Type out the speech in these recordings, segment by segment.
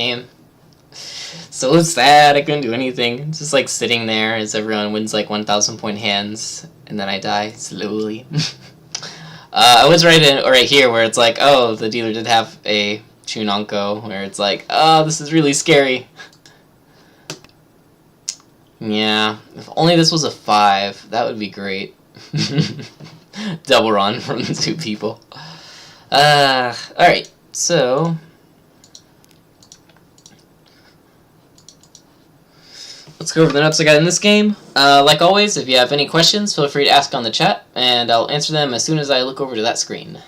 game. So sad, I couldn't do anything. Just like sitting there as everyone wins like 1,000 point hands, and then I die slowly. I was right here where it's like, oh, the dealer did have a Chunonko, where it's like, oh, this is really scary. Yeah, if only this was a 5, that would be great. Double run from the 2 people. Alright, so let's go over the notes I got in this game. Like always, if you have any questions, feel free to ask on the chat, and I'll answer them as soon as I look over to that screen.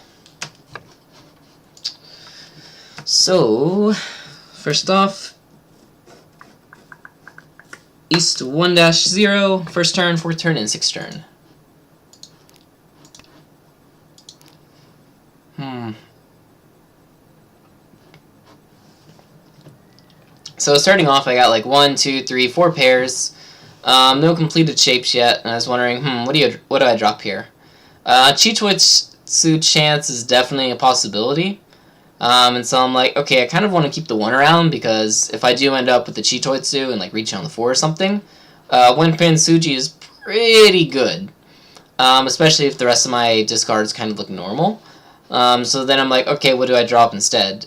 So, first off, East 1-0, first turn, 4th turn, and 6th turn. So starting off, I got like 1, 2, 3, 4 pairs. No completed shapes yet, and I was wondering, what do I drop here? Chitwitsu chance is definitely a possibility. And so I'm like, okay, I kind of want to keep the 1 around, because if I do end up with the Chitoitsu and like reaching on the 4 or something, 1-pin Suji is pretty good. Especially if the rest of my discards kind of look normal. So then I'm like, okay, what do I drop instead?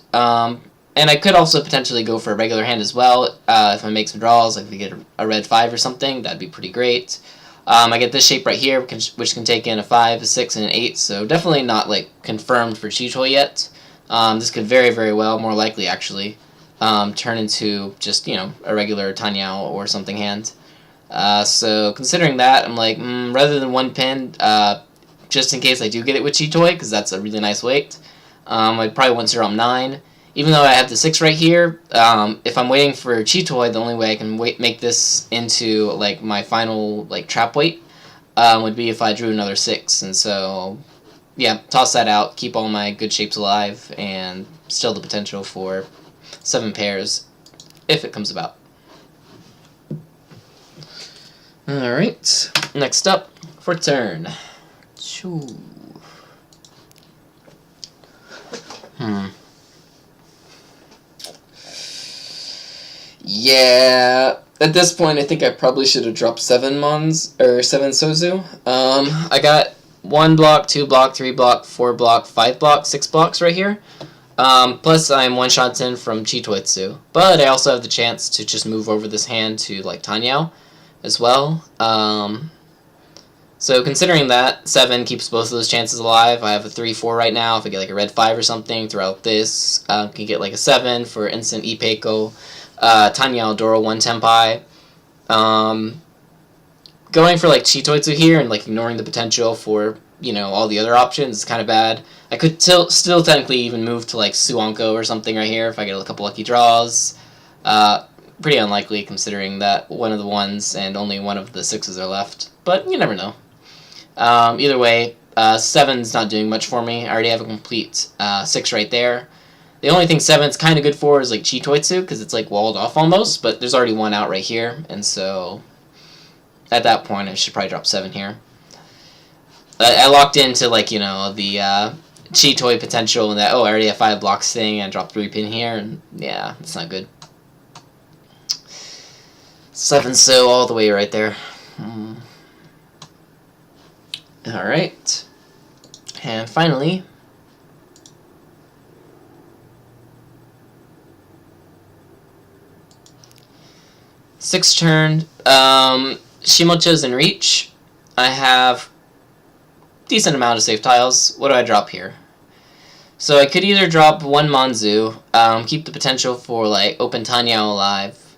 And I could also potentially go for a regular hand as well. If I make some draws, like if we get a red 5 or something, that'd be pretty great. I get this shape right here, which can take in a 5, a 6, and an 8, so definitely not like confirmed for Chitoi yet. This could very, very well, more likely actually, turn into just, you know, a regular Tenhou or something hand. So considering that, I'm like, rather than 1 pin, just in case I do get it with Chitoi, because that's a really nice weight, I'd probably want 0 9. Even though I have the 6 right here, if I'm waiting for Chitoi, the only way I can make this into like my final like trap weight would be if I drew another 6. And so, yeah, toss that out, keep all my good shapes alive, and still the potential for 7 pairs if it comes about. Alright, next up, for turn. Yeah, at this point I think I probably should have dropped 7 Mons, or 7 Sozu. I got 1 block, 2 block, 3 block, 4 block, 5 block, 6 blocks right here. Plus I'm 1 shots in from Chitoitsu. But I also have the chance to just move over this hand to like Tenhou as well. So considering that, 7 keeps both of those chances alive. I have a 3-4 right now. If I get like a red 5 or something throughout this, I can get like a 7 for instant Ipeiko. Tenhou Doro 1 Tenpai. Going for like Chitoitsu here and like ignoring the potential for, you know, all the other options is kind of bad. I could still technically even move to like Suonko or something right here if I get a couple lucky draws. Pretty unlikely considering that one of the 1s and only one of the 6s are left, but you never know. Either way, 7's not doing much for me. I already have a complete 6 right there. The only thing 7's kind of good for is like Chitoitsu, because it's like walled off almost, but there's already 1 out right here, and so at that point I should probably drop 7 here. I locked into like, you know, the Chitoi potential and that, oh, I already have 5 blocks thing, and I dropped 3 pin here, and yeah, it's not good. 7 so all the way right there. Alright. And finally, sixth turn, Shimocha's in reach. I have decent amount of safe tiles. What do I drop here? So I could either drop 1 Manzu, keep the potential for like open Tenhou alive,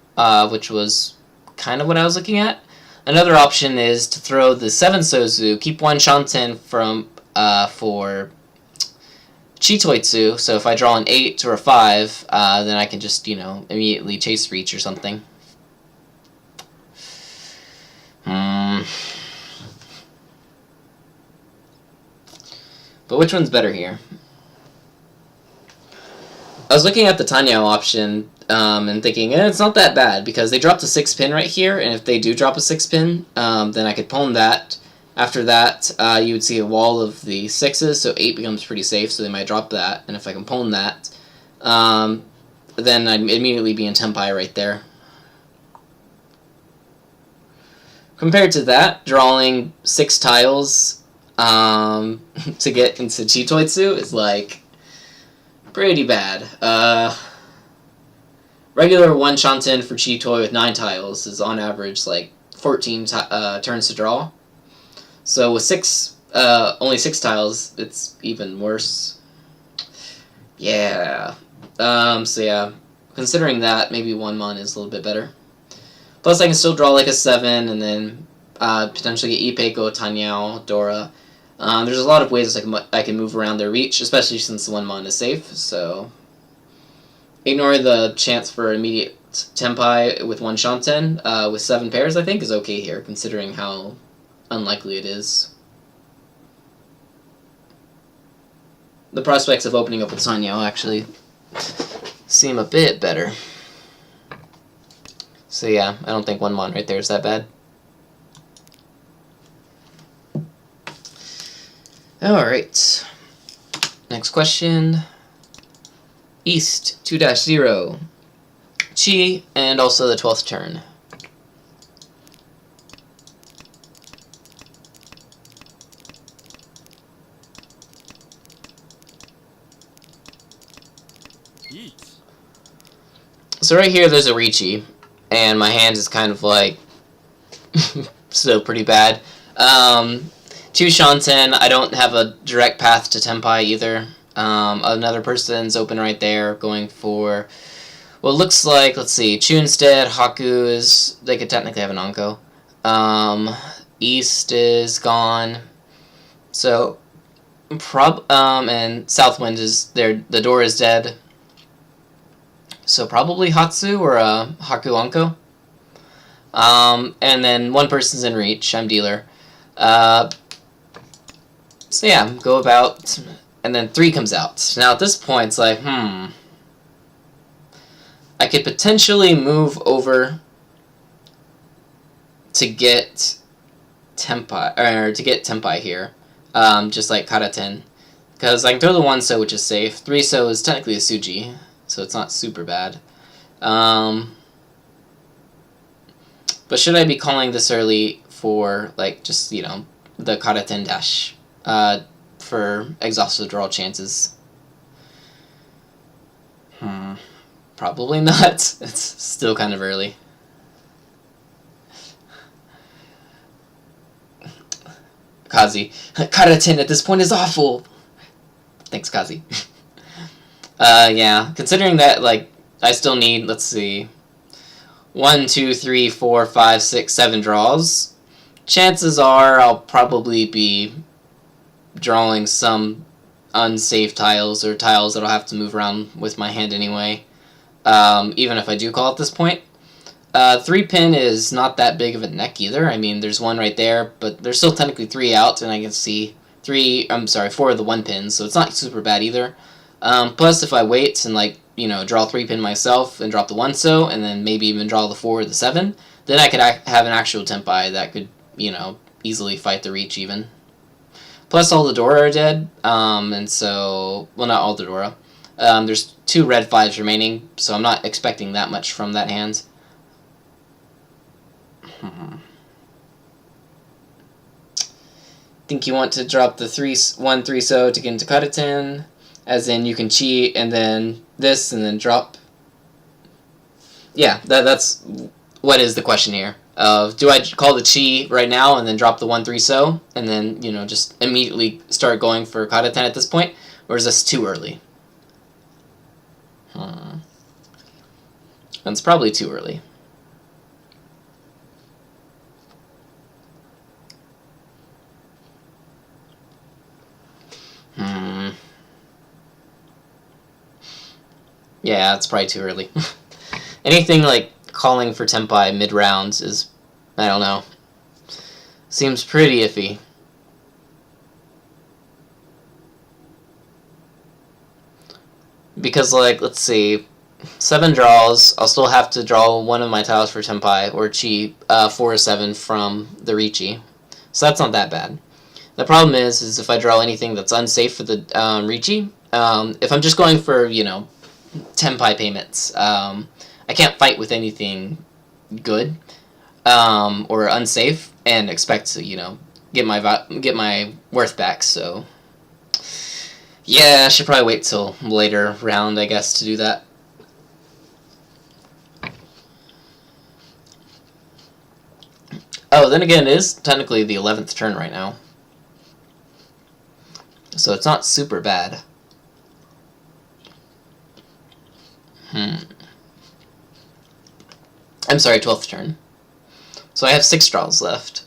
which was kind of what I was looking at. Another option is to throw the 7 Sozu, keep 1 Shanten from for Chitoitsu, so if I draw an 8 or a 5, then I can just, you know, immediately chase reach or something. But which one's better here? I was looking at the Tenhou option and thinking, it's not that bad, because they dropped a 6 pin right here, and if they do drop a 6 pin, then I could pawn that. After that, you would see a wall of the 6s, so 8 becomes pretty safe, so they might drop that, and if I can pawn that, then I'd immediately be in Tenpai right there. Compared to that, drawing 6 tiles to get into Chitoitsu is like pretty bad. Regular one Shanten for Chitoi with 9 tiles is on average like 14 turns to draw. So with only 6 tiles, it's even worse. Yeah. So yeah, considering that, maybe 1 mon is a little bit better. Plus, I can still draw like a 7, and then potentially get Ipeiko, Tenhou, Dora. There's a lot of ways I can move around their reach, especially since the 1 mon is safe. So, ignore the chance for immediate Tenpai with 1 Shanten with 7 pairs. I think is okay here, considering how unlikely it is. The prospects of opening up with Tenhou actually seem a bit better. So yeah, I don't think 1 mon right there is that bad. Alright. Next question. East 2-0. Chi, and also the 12th turn. So right here there's a Riichi, and my hand is kind of like still pretty bad. 2 Shanten, I don't have a direct path to Tenpai either. Another person's open right there, going for what looks like, let's see, Chu instead, Haku is, they could technically have an Anko. East is gone. So, and Southwind is there, the door is dead. So probably Hatsu or Haku Anko. And then 1 person's in reach, I'm dealer. So yeah, go about, and then 3 comes out. Now at this point, it's like, I could potentially move over to get Tenpai, or to get Tenpai here, just like Karaten, because I can throw the 1 so, which is safe. 3 so is technically a Suji, so it's not super bad. But should I be calling this early for, like, just, you know, the Karaten dash? For exhaustive draw chances. Probably not. It's still kind of early. Kazi. Karaten at this point is awful! Thanks, Kazi. Yeah. Considering that, like, I still need, let's see, 1, 2, 3, 4, 5, 6, 7 draws. Chances are I'll probably be drawing some unsafe tiles or tiles that I'll have to move around with my hand anyway, even if I do call at this point. 3 pin is not that big of a neck either. I mean, there's 1 right there, but there's still technically 3 out, and I can see 4 of the 1 pins, so it's not super bad either. Plus, if I wait and, like, you know, draw 3 pin myself and drop the 1 so, and then maybe even draw the 4 or the 7, then I could have an actual Tenpai that could, you know, easily fight the reach even. Plus, all the Dora are dead, and so, well, not all the Dora. There's 2 red 5s remaining, so I'm not expecting that much from that hand. Think you want to drop the 1 3 so to get into Karaten, as in you can cheat, and then this, and then drop. Yeah, that's what is the question here. Do I call the Chi right now and then drop the 1 3 so, and then, you know, just immediately start going for Karaten at this point, or is this too early? It's probably too early. Yeah, it's probably too early. Anything like calling for Tenpai mid-rounds is, I don't know, seems pretty iffy. Because, like, let's see, 7 draws, I'll still have to draw 1 of my tiles for Tenpai, or Chi, 4 or 7 from the Riichi. So that's not that bad. The problem is if I draw anything that's unsafe for the Riichi, if I'm just going for, you know, Tenpai payments. I can't fight with anything good or unsafe and expect to, you know, get my worth back. So yeah, I should probably wait till later round, I guess, to do that. Oh, then again, it is technically the 11th turn right now, so it's not super bad. I'm sorry, 12th turn. So I have 6 draws left.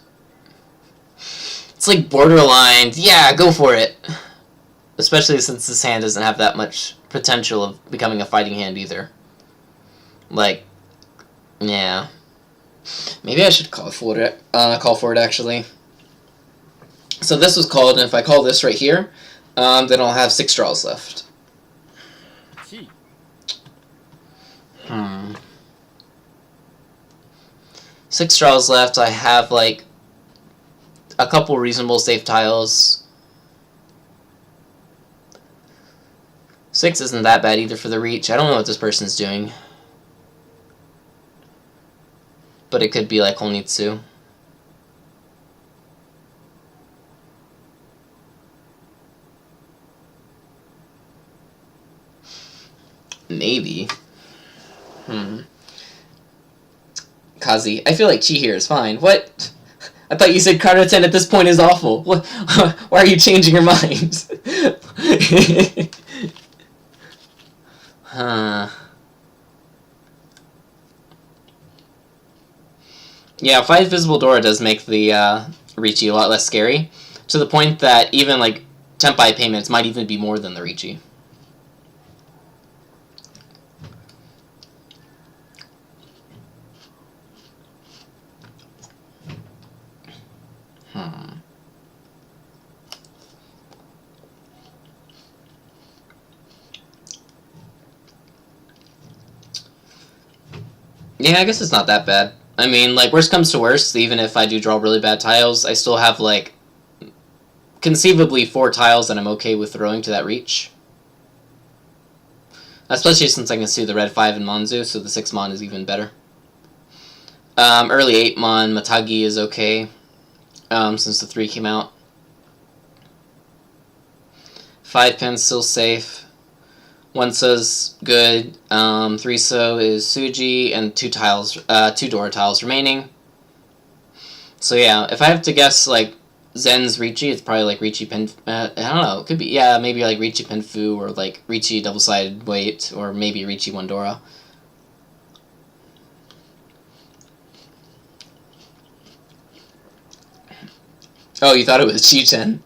It's like borderline. Yeah, go for it. Especially since this hand doesn't have that much potential of becoming a fighting hand either. Like, yeah. Maybe I should call for it. Actually. So this was called, and if I call this right here, then I'll have 6 draws left. 6 draws left. I have like a couple reasonable safe tiles. 6 isn't that bad either for the reach. I don't know what this person's doing, but it could be like Honitsu. Maybe. Kazi. I feel like Chi here is fine. What? I thought you said Carter 10 at this point is awful. What? Why are you changing your mind? Yeah, 5 Visible Dora does make the Ricci a lot less scary, to the point that even like Tenpai payments might even be more than the Ricci. Yeah, I guess it's not that bad. I mean, like, worst comes to worst, even if I do draw really bad tiles, I still have, like, conceivably 4 tiles that I'm okay with throwing to that reach. Especially since I can see the red 5 in Monzu, so the 6 Mon is even better. Early 8 Mon, Matagi is okay, since the 3 came out. 5 Pin's still safe. 1 So's good. 3 So is Suji, and 2 Dora tiles remaining. So yeah, if I have to guess, like, Zen's Ricci, it's probably like Ricci Pen. I don't know. It could be, yeah, maybe like Ricci Penfu, or like Ricci double-sided weight, or maybe Ricci 1 Dora. Oh, you thought it was Chi-Ten?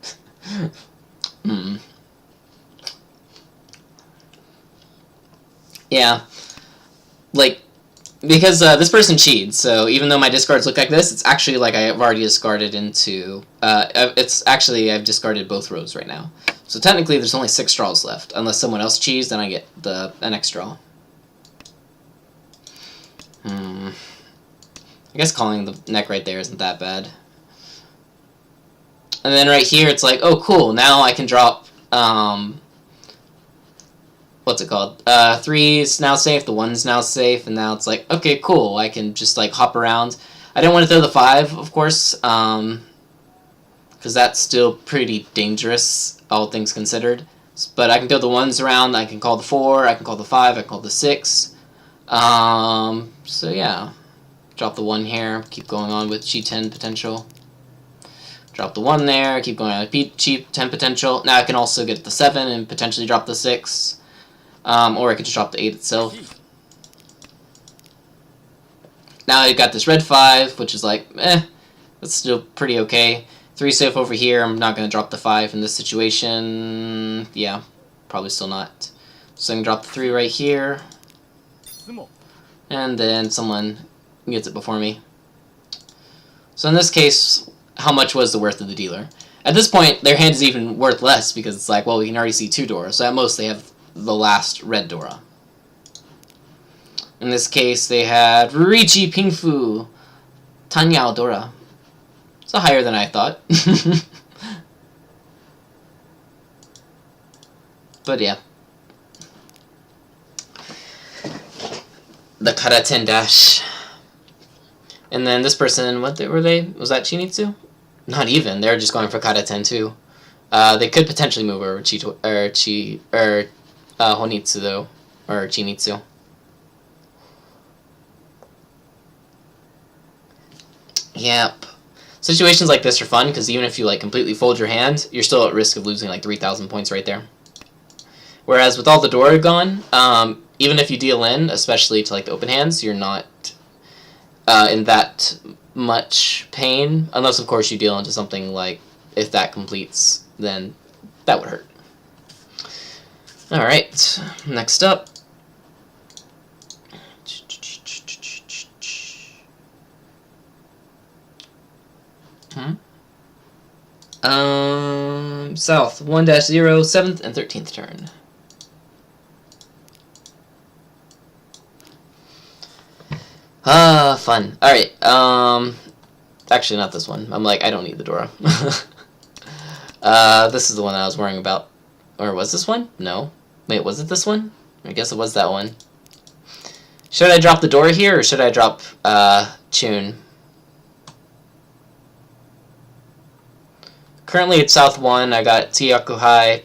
Yeah, like, because this person cheated, so even though my discards look like this, it's actually like I've already discarded into, I've discarded both rows right now. So technically there's only 6 draws left, unless someone else cheats, then I get the next draw. I guess calling the neck right there isn't that bad. And then right here it's like, oh cool, now I can drop, what's it called? 3 is now safe, the 1's now safe, and now it's like, okay, cool, I can just like hop around. I don't want to throw the 5, of course, because that's still pretty dangerous, all things considered. But I can throw the 1's around, I can call the 4, I can call the 5, I can call the 6. So yeah. Drop the 1 here, keep going on with Chi-10 potential. Drop the 1 there, keep going on with Chi-10 potential. Now I can also get the 7 and potentially drop the 6. Or I could just drop the 8 itself. Now I got this red 5, which is like, that's still pretty okay. 3 safe over here, I'm not going to drop the 5 in this situation. Yeah, probably still not. So I can drop the 3 right here. And then someone gets it before me. So in this case, how much was the worth of the dealer? At this point, their hand is even worth less, because it's like, well, we can already see 2 Dora, so at most they have the last red Dora. In this case, they had Ricci Pingfu Tanyao Dora. So higher than I thought. But yeah. the Karaten dash. And then this person, what were they? Was that Chinitsu? Not even. They're just going for Karaten too. They could potentially move over Honitsu though, or Chinitsu. Yep. Situations like this are fun because even if you like completely fold your hand, you're still at risk of losing like 3,000 points right there. Whereas with all the Dora gone, even if you deal in, especially to like the open hands, you're not in that much pain, unless of course you deal into something like if that completes, then that would hurt. Alright, next up. South 1-0, 7th and 13th turn. Fun. Alright, actually not this one. I'm like, I don't need the Dora. This is the one I was worrying about. Or was this one? No. Wait, was it this one? I guess it was that one. Should I drop the Dora here, or should I drop, Chun? Currently it's South 1, I got Tiyaku High,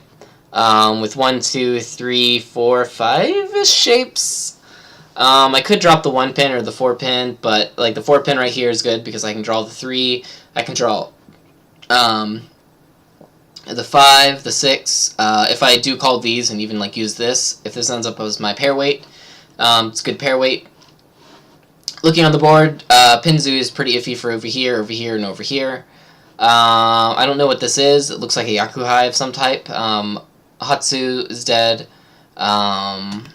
with 1, 2, 3, 4, 5-ish shapes. I could drop the 1 pin or the 4 pin, but like the 4 pin right here is good because I can draw the 3, I can draw the 5, the 6. If I do call these and even like use this, if this ends up as my pair weight, it's good pair weight. Looking on the board, Pinzu is pretty iffy for over here, and over here. I don't know what this is. It looks like a Yakuhai of some type. Hatsu is dead. I'm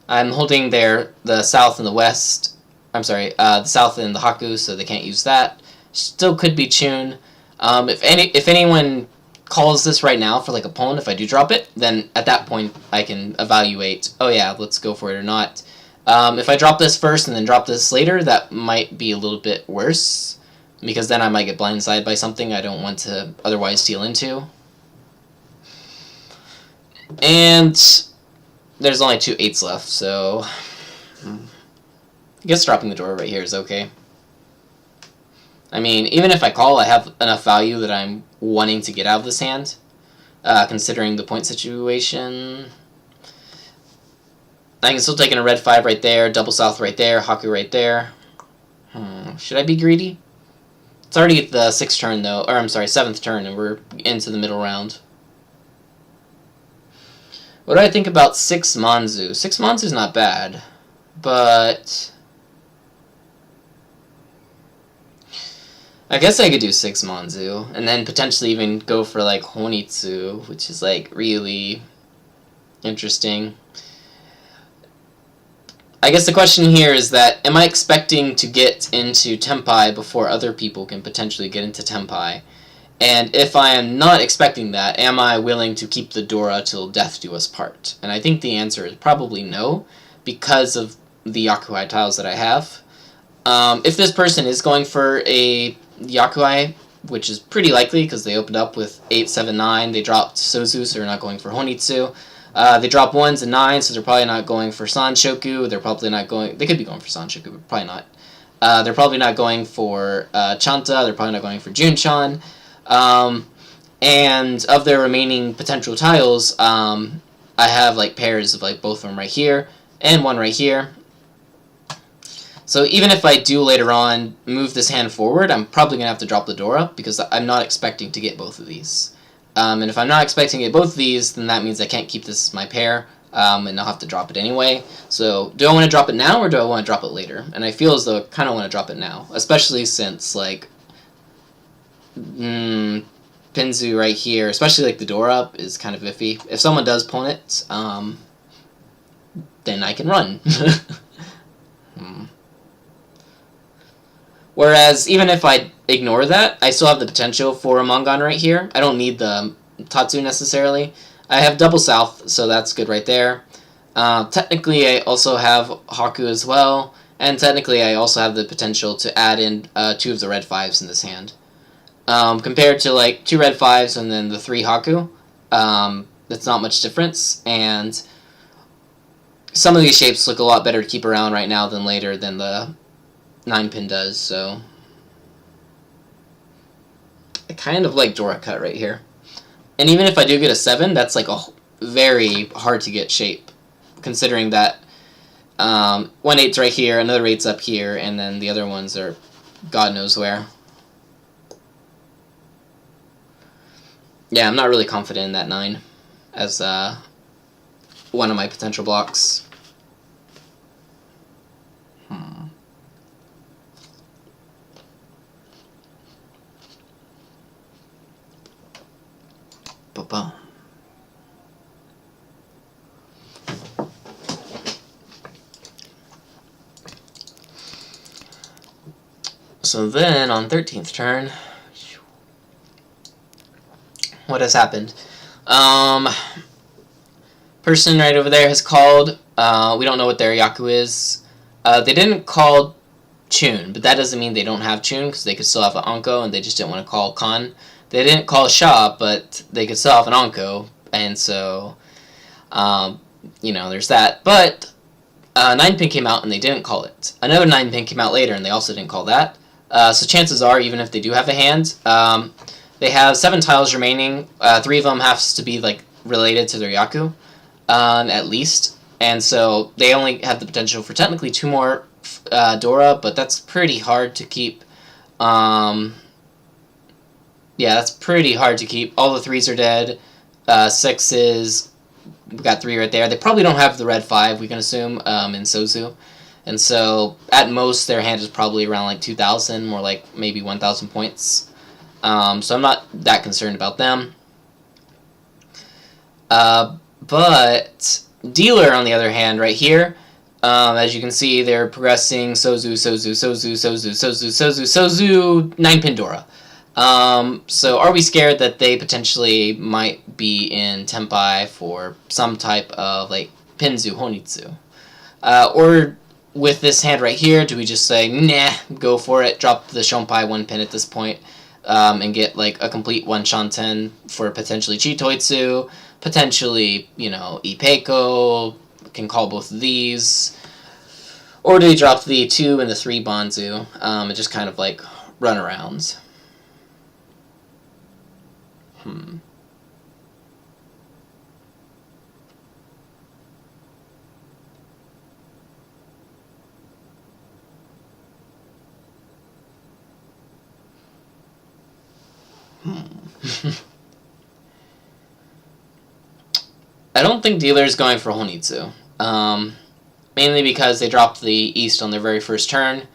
holding the south and the west. I'm sorry, the south and the Haku, so they can't use that. Still could be Chun. If anyone calls this right now for like a pawn, if I do drop it, then at that point I can evaluate, oh yeah, let's go for it or not. If I drop this first and then drop this later, that might be a little bit worse, because then I might get blindsided by something I don't want to otherwise steal into. And there's only 2 8s left, so I guess dropping the Dora right here is okay. I mean, even if I call, I have enough value that I'm wanting to get out of this hand, considering the point situation. I can still take in a red 5 right there, double south right there, Haku right there. Should I be greedy? It's already the 6th turn though, or I'm sorry, 7th turn, and we're into the middle round. What do I think about 6 Manzu? 6 Manzu's not bad, but I guess I could do 6 Manzu, and then potentially even go for like Honitsu, which is like really interesting. I guess the question here is that, am I expecting to get into Tenpai before other people can potentially get into Tenpai? And if I am not expecting that, am I willing to keep the Dora till death do us part? And I think the answer is probably no, because of the Yakuai tiles that I have. If this person is going for a Yakuai, which is pretty likely because they opened up with 8, 7, 9, they dropped Sozu, so they're not going for Honitsu. They drop 1s and 9s, so they're probably not going for Sanshoku. They're probably not going... They could be going for Sanshoku, but probably not. They're probably not going for Chanta. They're probably not going for Junchan. And of their remaining potential tiles, I have like pairs of like both of them right here and one right here. So even if I do later on move this hand forward, I'm probably going to have to drop the Dora because I'm not expecting to get both of these. And if I'm not expecting to get both of these, then that means I can't keep this as my pair, and I'll have to drop it anyway. So do I want to drop it now or do I want to drop it later? And I feel as though I kind of want to drop it now, especially since like Pinzu right here, especially like the door up, is kind of iffy. If someone does pawn it, then I can run. Whereas, even if I ignore that, I still have the potential for a Mongon right here. I don't need the Tatsu necessarily. I have double south, so that's good right there. Technically, I also have Haku as well, and technically I also have the potential to add in 2 of the red 5s in this hand. Compared to like 2 red 5s and then the 3 Haku, that's not much difference, and some of these shapes look a lot better to keep around right now than later than the 9-pin does, so I kind of like Dora Cut right here. And even if I do get a 7, that's like a very hard to get shape, considering that 1/8's right here, another 8's up here, and then the other ones are God knows where. Yeah, I'm not really confident in that 9 as one of my potential blocks. Ba-bum. So then, on 13th turn, what has happened? Person right over there has called. We don't know what their Yaku is. They didn't call Chun, but that doesn't mean they don't have Chun, because they could still have an Anko, and they just didn't want to call Kan. They didn't call Sha, but they could still have an Anko, and so, you know, there's that. But 9-pin came out, and they didn't call it. Another 9-pin came out later, and they also didn't call that. So chances are, even if they do have a hand, they have 7 tiles remaining. 3 of them have to be like related to their Yaku, at least. And so they only have the potential for technically 2 more Dora, but that's pretty hard to keep. Yeah, that's pretty hard to keep. All the 3s are dead. 6s, we got 3 right there. They probably don't have the red 5, we can assume, in Sozu. And so, at most, their hand is probably around like 2,000, more like maybe 1,000 points. So I'm not that concerned about them. But Dealer, on the other hand, right here, as you can see, they're progressing Sozu, Sozu, Sozu, Sozu, Sozu, Sozu, Sozu, 9-pin Dora. So are we scared that they potentially might be in Tenpai for some type of, like, Pinzu, Honitsu? Or with this hand right here, do we just say, nah, go for it, drop the Shonpai 1-pin at this point, and get, like, a complete 1 Shanten for potentially Chitoitsu, potentially, you know, Ipeiko, can call both of these, or do we drop the 2 and the 3 Banzu, and just kind of, like, run around? I don't think Dealer's going for Honitsu. Mainly because they dropped the East on their very first turn.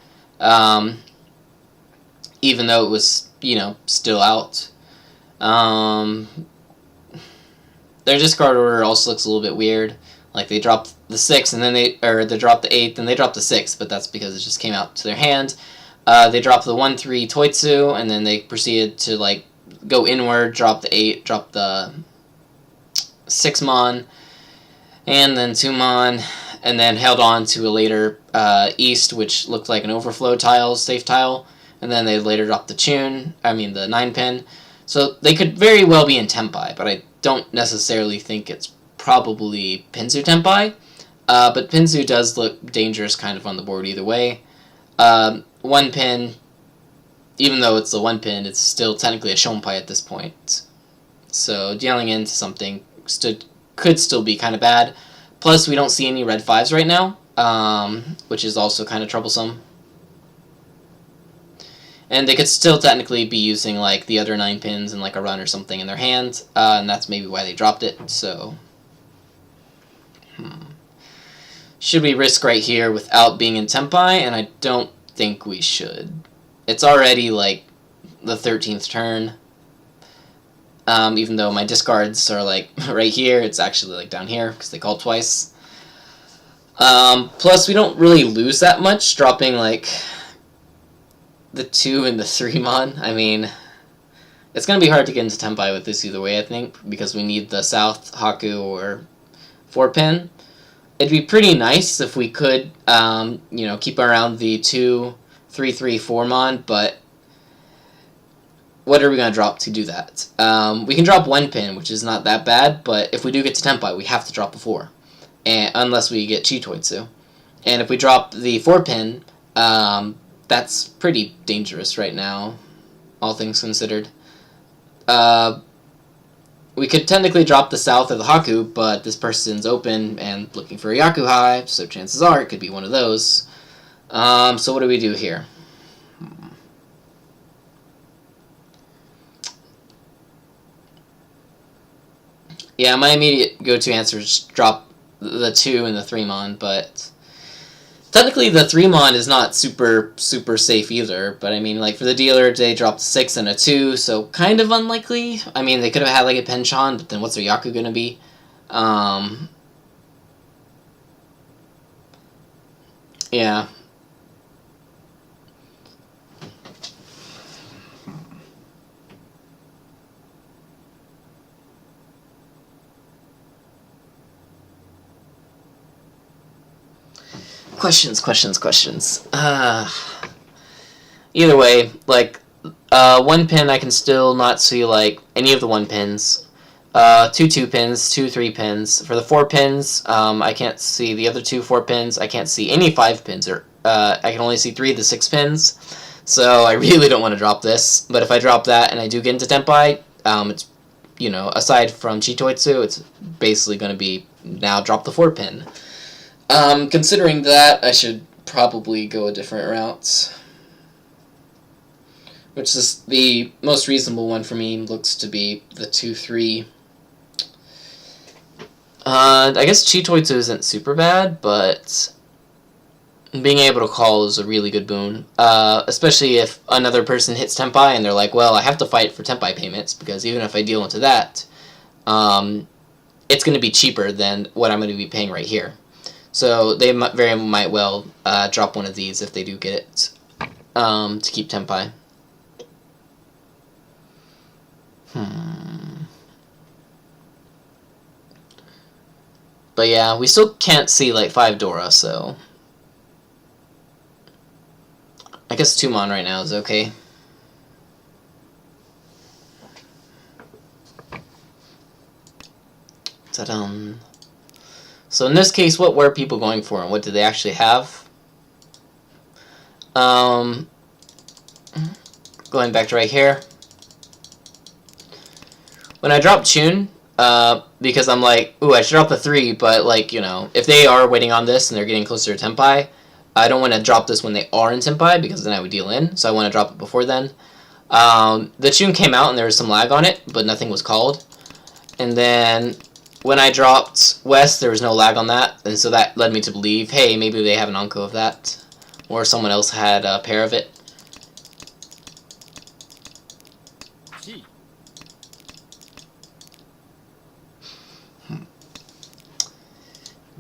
Even though it was, you know, still out. Their discard order also looks a little bit weird. Like, they dropped the 6, and then they dropped the 8, then they dropped the 6, but that's because it just came out to their hand. They dropped the 1-3 Toitsu, and then they proceeded to, like, go inward, drop the 8, drop the 6 Mon, and then 2 Mon, and then held on to a later East, which looked like an overflow tile, safe tile, and then they later dropped the the 9-pin. So they could very well be in Tenpai, but I don't necessarily think it's probably Pinzu Tenpai. But Pinzu does look dangerous kind of on the board either way. 1-pin, even though it's the 1-pin, it's still technically a Shonpai at this point. So dealing into something could still be kind of bad. Plus, we don't see any red 5s right now, which is also kind of troublesome. And they could still technically be using, like, the other 9 pins and, like, a run or something in their hand, and that's maybe why they dropped it, so... Should we risk right here without being in Tenpai? And I don't think we should. It's already, like, the 13th turn. Even though my discards are, like, right here, it's actually, like, down here, because they called twice. Plus, we don't really lose that much, dropping, like... the 2 and the 3 Mon. I mean, it's going to be hard to get into Tenpai with this either way, I think, because we need the South Haku or 4-pin. It'd be pretty nice if we could, you know, keep around the 2, 3, 3, 4 Mon, but what are we going to drop to do that? We can drop 1-pin, which is not that bad, but if we do get to Tenpai, we have to drop a 4. and unless we get Chitoitsu. And if we drop the 4-pin, that's pretty dangerous right now, all things considered. We could technically drop the South or the Haku, but this person's open and looking for a Yaku High, so chances are it could be one of those. So what do we do here? Yeah, my immediate go-to answer is drop the 2 and the 3-mon, but technically the 3-mon is not super safe either, but I mean, like, for the dealer, they dropped a 6 and a 2, so kind of unlikely. I mean, they could have had, like, a Penchon, but then what's their Yaku gonna be? Yeah. Questions. Either way, like, 1-pin I can still not see, like, any of the 1-pins. 2 2-pins, 2 3-pins. For the 4-pins, I can't see the other 2 4-pins. I can't see any 5-pins, or I can only see 3 of the 6-pins. So I really don't want to drop this. But if I drop that and I do get into Tenpai, it's, you know, aside from Chitoitsu, it's basically going to be now drop the 4-pin. Considering that, I should probably go a different route. Which is the most reasonable one for me, looks to be the 2-3. I guess Chitoitsu isn't super bad, but being able to call is a really good boon. Especially if another person hits Tenpai and they're like, well, I have to fight for Tenpai payments, because even if I deal into that, it's going to be cheaper than what I'm going to be paying right here. So they very might well drop one of these if they do get it to keep Tenpai. But yeah, we still can't see like 5 Dora, so I guess 2-mon right now is okay. Ta-dum. So in this case, what were people going for, and what did they actually have? Going back to right here. When I drop Chun, because I'm like, ooh, I should drop the 3, but, like, you know, if they are waiting on this and they're getting closer to Tenpai, I don't want to drop this when they are in Tenpai, because then I would deal in, so I want to drop it before then. The Chun came out and there was some lag on it, but nothing was called. And then when I dropped West, there was no lag on that, and so that led me to believe, hey, maybe they have an Anko of that, or someone else had a pair of it.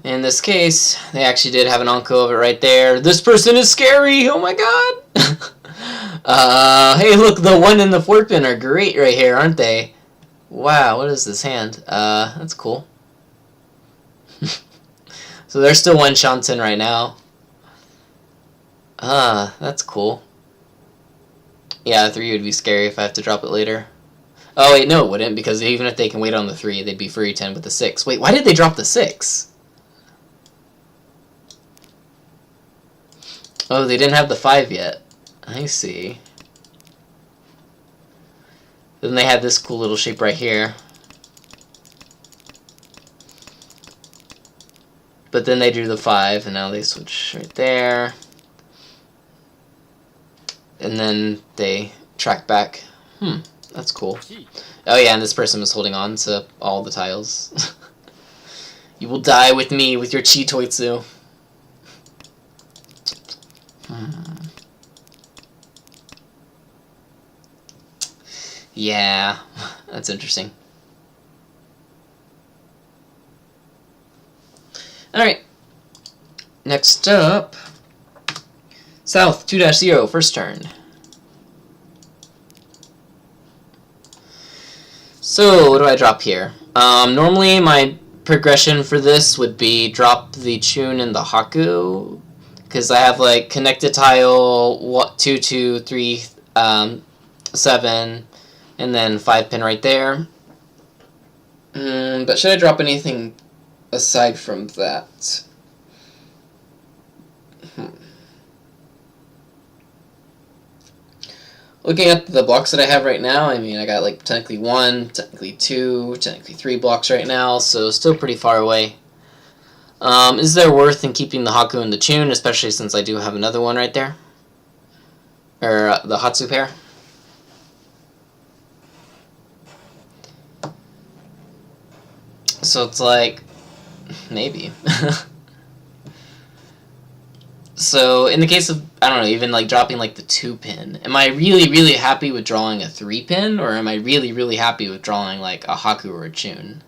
In this case, they actually did have an Anko of it right there. This person is scary! Oh my god! Hey, look, the 1 and the 4-pin are great right here, aren't they? Wow, what is this hand? That's cool. So there's still 1 Shanten right now. That's cool. Yeah, the 3 would be scary if I have to drop it later. Oh, wait, no, it wouldn't, because even if they can wait on the 3, they'd be free 10 with the 6. Wait, why did they drop the 6? Oh, they didn't have the 5 yet. I see. Then they had this cool little shape right here. But then they drew the 5, and now they switch right there. And then they track back. That's cool. Oh yeah, and this person was holding on to all the tiles. You will die with me with your Chitoitsu. Yeah, that's interesting. Alright. Next up, South 2-0, first turn. So, what do I drop here? Normally my progression for this would be drop the Chun and the Haku, because I have like connected tile 2, 2, 3, 7, and then 5-pin right there. But should I drop anything aside from that. Looking at the blocks that I have right now, I mean, I got like technically 1, technically 2, technically 3 blocks right now, so still pretty far away. Is there worth in keeping the Haku and the Chun, especially since I do have another one right there? Or the Hatsu pair? So it's like, maybe. So in the case of, I don't know, even like dropping like the 2-pin, am I really, really happy with drawing a 3-pin, or am I really, really happy with drawing like a Haku or a Chun?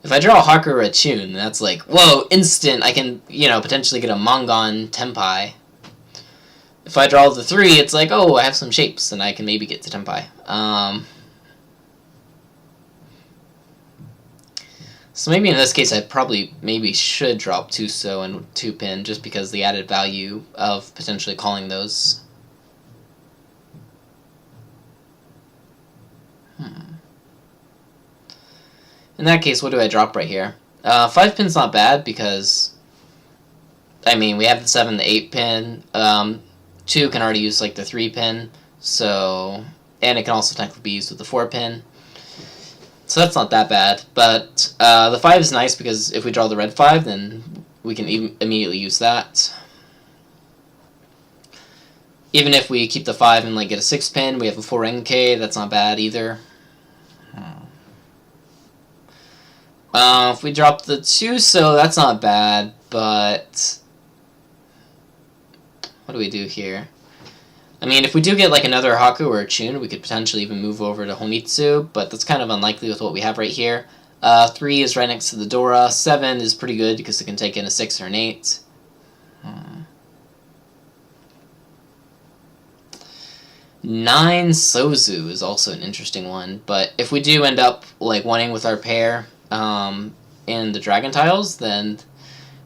If I draw a Haku or a Chun, that's like, whoa, instant, I can, you know, potentially get a Mangon Tenpai. If I draw the 3, it's like, oh, I have some shapes, and I can maybe get to Tenpai. So maybe in this case I maybe should drop Tuso and 2-pin just because the added value of potentially calling those. In that case, what do I drop right here? 5-pin's not bad because, I mean, we have the 7, the 8-pin. 2 can already use like the 3-pin, so, and it can also technically be used with the 4-pin. So that's not that bad, but the 5 is nice because if we draw the red 5, then we can immediately use that. Even if we keep the 5 and like get a 6-pin, we have a 4NK, that's not bad either. If we drop the 2, so that's not bad, but what do we do here? I mean, if we do get like another Haku or a Chun, we could potentially even move over to Honitsu, but that's kind of unlikely with what we have right here. 3 is right next to the Dora. 7 is pretty good because it can take in a 6 or an 8. 9 Sozu is also an interesting one, but if we do end up like winning with our pair in the Dragon Tiles, then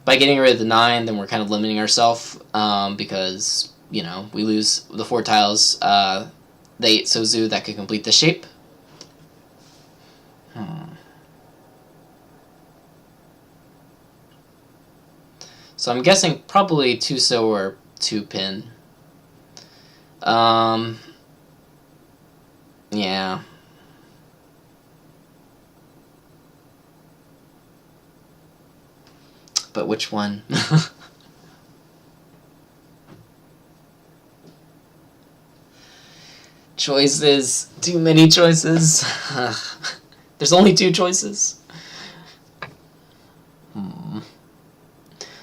by getting rid of the 9, then we're kind of limiting ourselves because, you know, we lose the 4 tiles, the 8 Sozu that could complete the shape. So I'm guessing probably Tuso or 2-pin. Yeah. But which one? Choices. Too many choices. There's only 2 choices.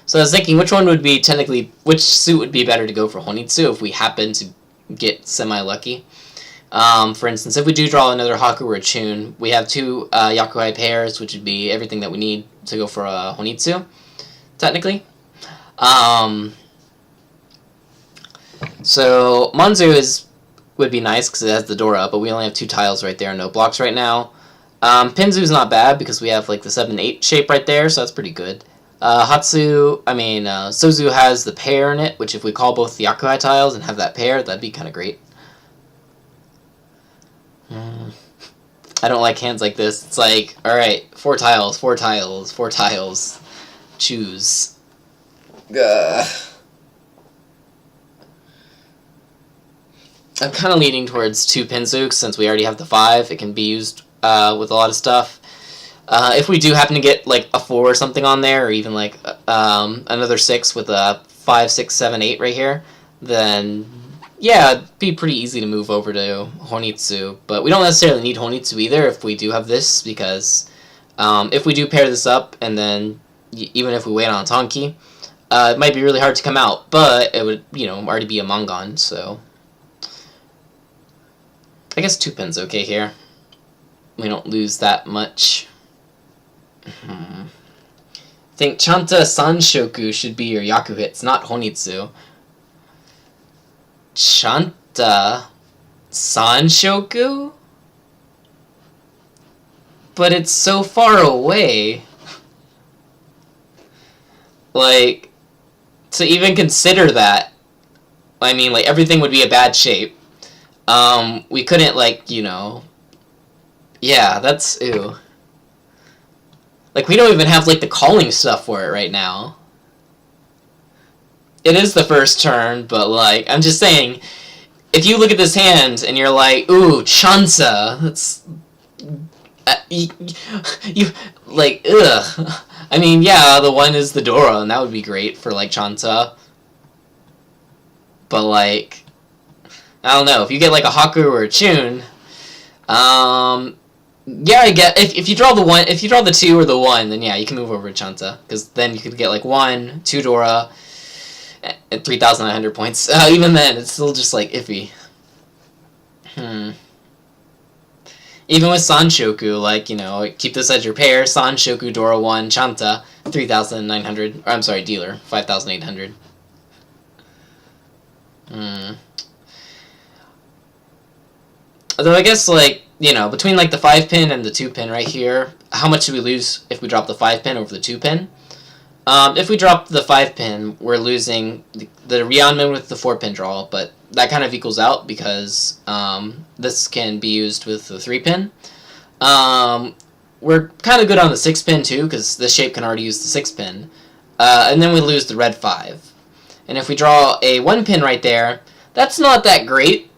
So I was thinking which one would be technically, which suit would be better to go for Honitsu if we happen to get semi-lucky. For instance, if we do draw another Haku or a Chun, we have 2 Yakuhai pairs, which would be everything that we need to go for a Honitsu, technically. So Manzu would be nice because it has the Dora, but we only have 2 tiles right there, no blocks right now. Pinzu's not bad because we have like the 7-8 shape right there, so that's pretty good. Sozu has the pair in it, which if we call both the Yakuhai tiles and have that pair, that'd be kind of great. I don't like hands like this. It's like, alright, 4 tiles, 4 tiles, 4 tiles. Choose. Gah. I'm kind of leaning towards 2 Pinzooks since we already have the 5. It can be used with a lot of stuff. If we do happen to get like a 4 or something on there, or even like another 6 with a 5, 6, 7, 8 right here, then yeah, it'd be pretty easy to move over to Honitsu. But we don't necessarily need Honitsu either if we do have this, because if we do pair this up, and then even if we wait on Tonki, it might be really hard to come out, but it would, you know, already be a Mangon, so I guess 2-pin's okay here. We don't lose that much. I think Chanta Sanshoku should be your Yaku hits, not Honitsu. Chanta Sanshoku? But it's so far away. Like, to even consider that, I mean, like, everything would be a bad shape. We couldn't, like, you know... Yeah, that's... Ew. Like, we don't even have, like, the calling stuff for it right now. It is the first turn, but, like, I'm just saying, if you look at this hand and you're like, ooh, Chansa, that's... you like, ugh. I mean, yeah, the one is the Dora, and that would be great for, like, Chansa. But, like, I don't know, if you get, like, a Haku or a Chun, yeah, I get, if you draw the one, if you draw the 2 or the 1, then yeah, you can move over to Chansa, because then you could get, like, 1, 2 Dora, at 3,900 points. Even then, it's still just, like, iffy. Even with Sanshoku, like, you know, keep this as your pair, Sanshoku, Dora 1, Chanta, 3,900, or I'm sorry, dealer, 5,800. Although I guess, like, you know, between, like, the 5-pin and the 2-pin right here, how much do we lose if we drop the 5-pin over the 2-pin? If we drop the 5-pin, we're losing the Ryeonmin with the 4-pin draw, but that kind of equals out because this can be used with the 3-pin. We're kind of good on the 6-pin too, because this shape can already use the 6-pin. And then we lose the red 5. And if we draw a 1-pin right there, that's not that great,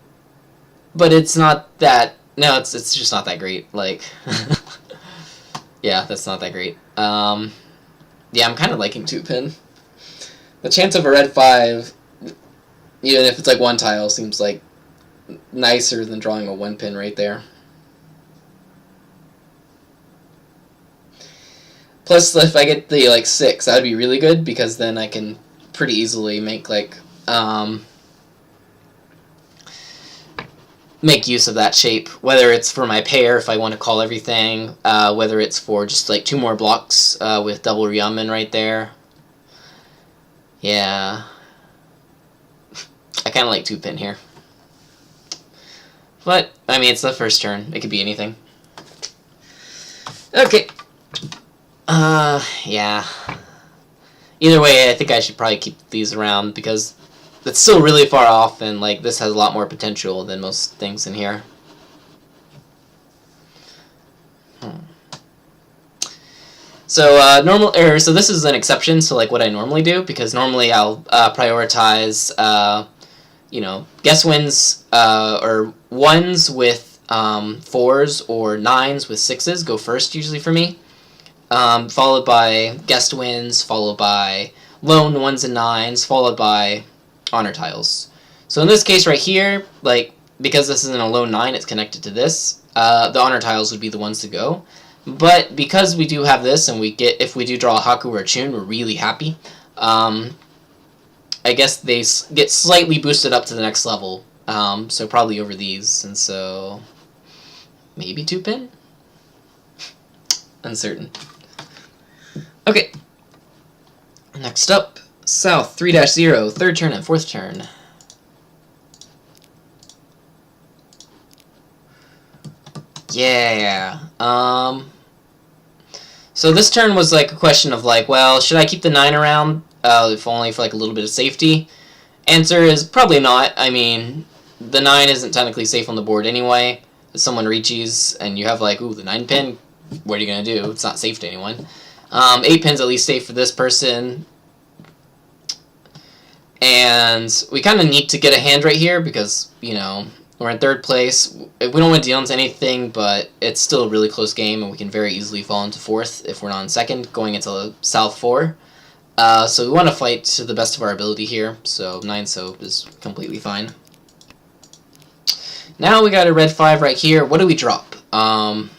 but it's not that... No, it's just not that great. Like, yeah, that's not that great. Yeah, I'm kind of liking 2-pin. The chance of a red 5, even if it's like 1 tile, seems like nicer than drawing a 1-pin right there. Plus, if I get the, like, 6, that would be really good, because then I can pretty easily make, like, make use of that shape, whether it's for my pair if I want to call everything, whether it's for just like 2 more blocks with double Ryeonmin right there. Yeah, I kind of like 2-pin here, but I mean, it's the first turn, it could be anything. Okay, yeah, either way I think I should probably keep these around because it's still really far off, and like this has a lot more potential than most things in here. So so this is an exception to like what I normally do, because normally I'll prioritize you know, guess wins or 1s with 4s or 9s with 6s go first usually for me, followed by guessed wins, followed by lone 1s and 9s, followed by honor tiles. So in this case right here, like, because this isn't a lone 9, it's connected to this, the honor tiles would be the ones to go. But because we do have this, and we get, if we do draw a Haku or a Chun, we're really happy. I guess they get slightly boosted up to the next level, so probably over these, and so maybe 2-pin? Uncertain. Okay, next up, South 3-0, 3rd turn and 4th turn. Yeah, so this turn was like a question of like, well, should I keep the 9 around, if only for like a little bit of safety? Answer is probably not. I mean, the 9 isn't technically safe on the board anyway. If someone reaches and you have like, ooh, the 9-pin, what are you gonna do? It's not safe to anyone. 8-pin's at least safe for this person. And we kind of need to get a hand right here because, you know, we're in 3rd place. We don't want to deal into anything, but it's still a really close game, and we can very easily fall into 4th if we're not in 2nd, going into South 4. So we want to fight to the best of our ability here, so 9 soap is completely fine. Now we got a red 5 right here. What do we drop? And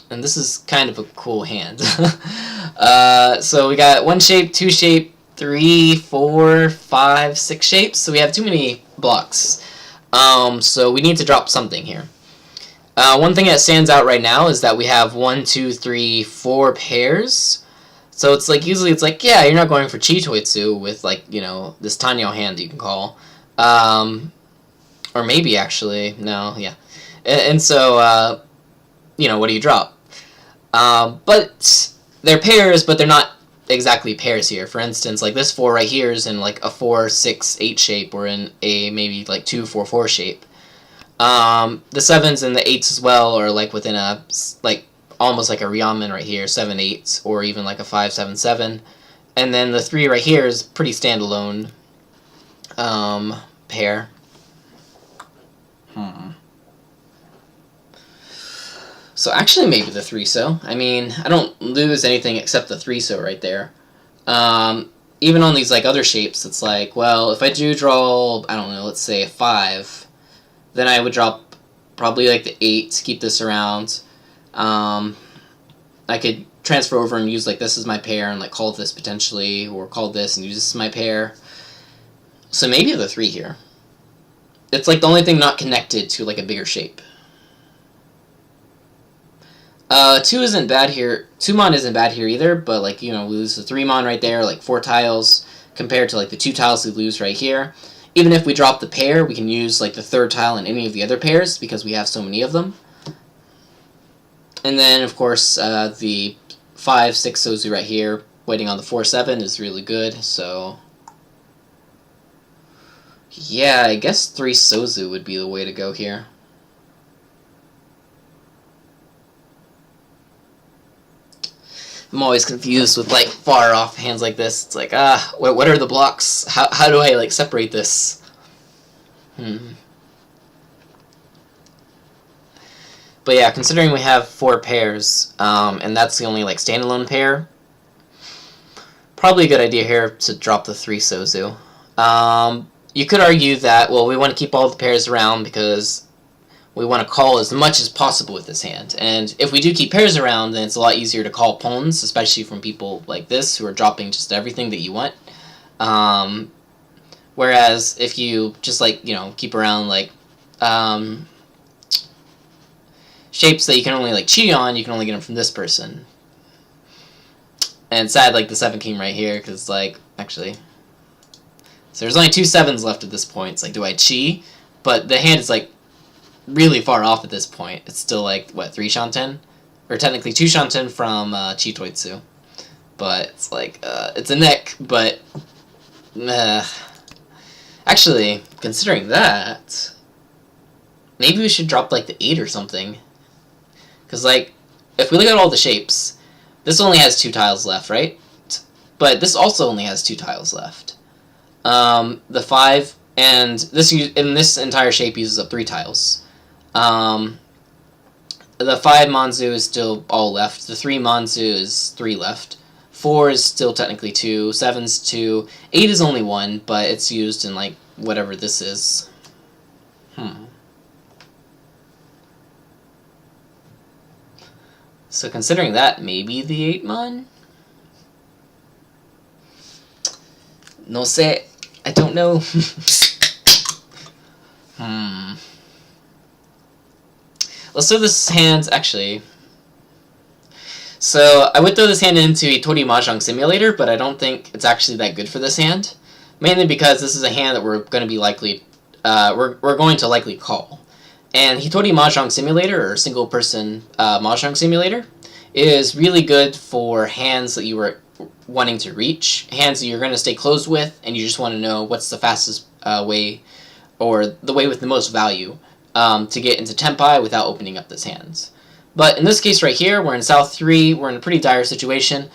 this is kind of a cool hand. So we got 1 shape, 2 shape, 3, 4, 5, 6 shapes, so we have too many blocks. So we need to drop something here. One thing that stands out right now is that we have 1, 2, 3, 4 pairs. So it's like, usually it's like, yeah, you're not going for Chitoitsu with, like, you know, this Tenhou hand that you can call. Or maybe actually, no, yeah. And so, you know, what do you drop? But they're pairs, but they're not exactly pairs here. For instance, like this 4 right here is in like a 4, 6, 8 shape, or in a maybe like 2, 4, 4 shape. The 7s and the 8s as well are like within a like almost like a Ryamen right here, 7-8, or even like a 5-7-7. And then the 3 right here is pretty standalone pair. So actually maybe the 3-so. I mean, I don't lose anything except the 3-so right there. Even on these like other shapes, it's like, well, if I do draw, I don't know, let's say a 5, then I would drop probably like the 8 to keep this around. I could transfer over and use like this as my pair and like call this potentially, or call this and use this as my pair. So maybe the 3 here. It's like the only thing not connected to like a bigger shape. 2 isn't bad here. 2-mon isn't bad here either, but like, you know, we lose the 3-mon right there, like 4 tiles, compared to like the 2 tiles we lose right here. Even if we drop the pair, we can use like the 3rd tile in any of the other pairs because we have so many of them. And then, of course, the 5-6 Sozu right here, waiting on the 4-7 is really good, so... yeah, I guess 3 Sozu would be the way to go here. I'm always confused with like far off hands like this. It's like, what are the blocks? How do I like separate this? But yeah, considering we have 4 pairs, and that's the only like standalone pair, probably a good idea here to drop the 3 Sozu. You could argue that, well, we want to keep all the pairs around because we want to call as much as possible with this hand. And if we do keep pairs around, then it's a lot easier to call pawns, especially from people like this who are dropping just everything that you want. Whereas if you just like, you know, keep around like shapes that you can only like cheat on, you can only get them from this person. And it's sad like the 7 king right here, because like, actually, so there's only 2 7s left at this point. It's like, do I chi? But the hand is like really far off at this point. It's still like, what, 3 shanten? Or technically 2 shanten from chi toitsu. But it's like, it's a nick, but actually, considering that, maybe we should drop like the 8 or something. Because like, if we look at all the shapes, this only has 2 tiles left, right? But this also only has 2 tiles left. The 5, and this entire shape uses up 3 tiles. The 5 Manzu is still all left. The 3 Manzu is 3 left. 4 is still technically 2. 7's 2. 8 is only 1, but it's used in like whatever this is. So considering that, maybe the 8-mon? No sé. I don't know. Let's throw this hand, actually. So, I would throw this hand into a Tori Mahjong Simulator, but I don't think it's actually that good for this hand. Mainly because this is a hand that we're going to be likely, we're going to likely call. And Hitori Mahjong Simulator, or Single Person Mahjong Simulator, is really good for hands that you were wanting to reach, hands that you're going to stay close with, and you just want to know what's the fastest way, or the way with the most value, to get into Tenpai without opening up those hands. But in this case right here, we're in South 3, we're in a pretty dire situation.